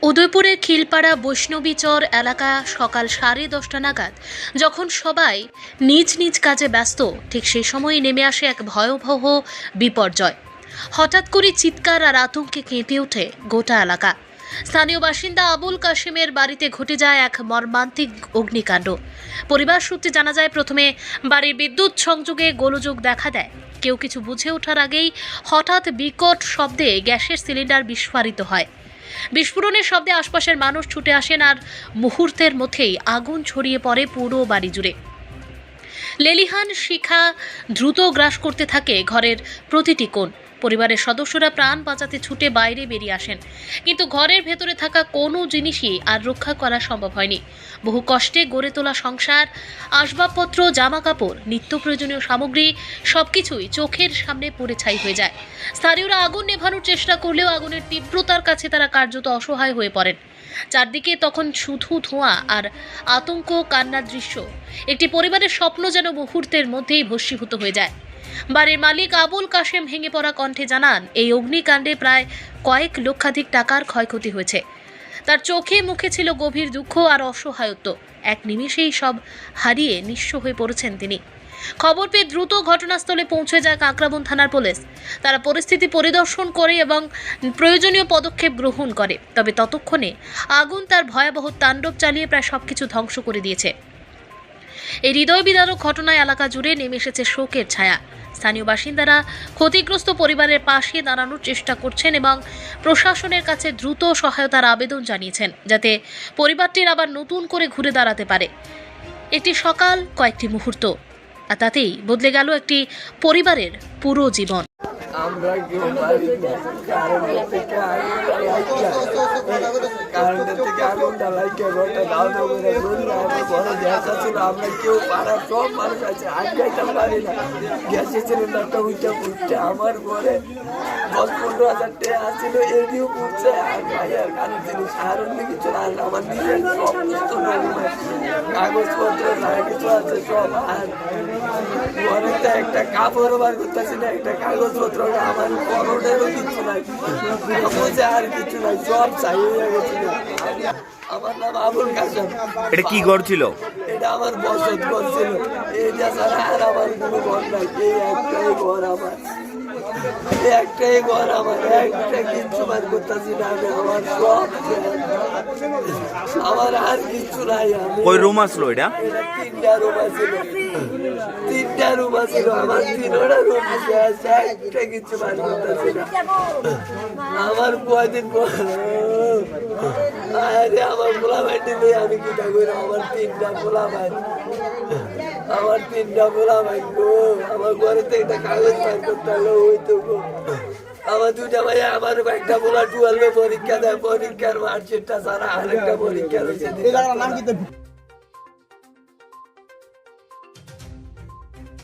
উদয়পুরের খিলপাড়া বৈষ্ণবীচর এলাকা সকাল 10:30 নাগাদ যখন সবাই নিজ নিজ কাজে ব্যস্ত, ঠিক সেই সময়ই নেমে আসে এক ভয়াবহ বিপর্যয়। হঠাৎ করে চিৎকার আর আতঙ্কে কেঁপে ওঠে গোটা এলাকা। স্থানীয় বাসিন্দা আবুল কাশেমের বাড়িতে ঘটে যায় এক মর্মান্তিক অগ্নিকাণ্ড। পরিবার সূত্রে জানা যায়, প্রথমে বাড়ির বিদ্যুৎ সংযোগে গোলযোগ দেখা দেয়। কেউ কিছু বুঝে ওঠার আগেই হঠাৎ বিকট শব্দে গ্যাসের সিলিন্ডার বিস্ফোরিত হয়। বিস্ফোরণের শব্দে আশপাশের মানুষ ছুটে আসেন আর মুহূর্তের মধ্যেই আগুন ছড়িয়ে পড়ে পুরো বাড়ি জুড়ে। লেলিহান শিখা দ্রুত গ্রাস করতে থাকে ঘরের প্রতিটি কোণ। পরিবারের সদস্যরা প্রাণ বাঁচাতে ছুটে বাইরে বেরিয়ে আসেন, কিন্তু ঘরের ভেতরে থাকা কোনো জিনিসই আর রক্ষা করা সম্ভব হয়নি। বহু কষ্টে গড়ে তোলা সংসার, আসবাবপত্র, জামা কাপড়, নিত্য প্রয়োজনীয় সামগ্রী সবকিছুই চোখের সামনে পুড়ে ছাই হয়ে যায়। স্থানীয়রা আগুন নেভানোর চেষ্টা করলেও আগুনের তীব্রতার কাছে তারা কার্যত অসহায় হয়ে পড়েন। চারদিকে তখন শুধু ধোঁয়া আর আতঙ্ক, কান্নার দৃশ্য। একটি পরিবারের স্বপ্ন যেন মুহূর্তের মধ্যেই ভস্মীভূত হয়ে যায়। বাড়ির মালিক আবুল কাশেম ভেঙে পড়া কণ্ঠে জানান, এই অগ্নিকাণ্ডে প্রায় কয়েক লক্ষাধিক টাকার ক্ষয়ক্ষতি হয়েছে। তার চোখে মুখে ছিল গভীর দুঃখ আর অসহায়ত্ব। এক নিমেষেই সব হারিয়ে নিঃস্ব হয়ে পড়েছেন তিনি। খবর পেয়ে দ্রুত ঘটনাস্থলে পৌঁছে যায় কাঁকড়াবন থানার পুলিশ। তারা পরিস্থিতি পরিদর্শন করে এবং প্রয়োজনীয় পদক্ষেপ গ্রহণ করে। তবে ততক্ষণে আগুন তার ভয়াবহ তাণ্ডব চালিয়ে প্রায় সবকিছু ধ্বংস করে দিয়েছে। এই হৃদয় বিদারক ঘটনায় এলাকা জুড়ে নেমে এসেছে শোকের ছায়া। স্থানীয় বাসিন্দারা ক্ষতিগ্রস্ত পরিবারের পাশে দাঁড়ানোর চেষ্টা করছেন এবং প্রশাসনের কাছে দ্রুত সহায়তার আবেদন জানিয়েছেন, যাতে পরিবারটির আবার নতুন করে ঘুরে দাঁড়াতে পারে। একটি সকাল, কয়েকটি মুহূর্ত, আর তাতেই বদলে গেল একটি পরিবারের পুরো জীবন। আমরা কেউ কারেন্টের থেকে আগুন জ্বালাইকে ঘরটা দাও দাও করে বললো, আমার বড় গ্যাস আছিল, আমরা কেউ পাড়ার সব মানুষ আছে, আগ যাইতাম পারি না। গ্যাসের সিলিন্ডারটা উঠে আমার ঘরে 10-15 হাজার টাকা আসছিল, এদিও পুড়ছে। আর ভাইয়ার কানের জিনিস আর অন্য কিছু না, আমার নিজের সমস্ত কাগজপত্র যা কিছু আছে সব। আর ঘরে তো একটা কাপড় বার করতেছি না, একটা কাগজপত্র, আমার করোনেরও কিছু নাই, আর কিছু নাই, সব চাই হয়ে গেছিল। আমার নাম আবুল কাশেম। এটা কি ঘর ছিল? এটা আমার বসত ঘর ছিল। এইটা ছাড়া আর আমার কোনো ঘর নাই। এই একটাই ঘর আমার, একটাই ঘর আমার, একটা কিচ্ছু বার করতেছি না আমি। আমার সব আমার আর কিচ্ছু নাই। কই রুম আসলো এটা? এটা 3টা রুম আছিল, 3টা রুম আছিল আমার, 3টা রুম আছে, একটা কিচ্ছু বার করতেছি না। আমার কয়দিন পর আরে আমার পোলা ভাইটি নেই, আমি কিটা করি? আমার 3টা পোলা ভাই, আমার 3টা পোলা ভাই গো। আমার ঘরে তো একটা কাগজ বার করতে হলো, ওই তো গো। আমার 2টা ভাই, আমার একটা পোলা 12 পরীক্ষা দেয়, পরীক্ষার মার্কশিটটা ছাড়া আরেকটা পরীক্ষা রয়েছে।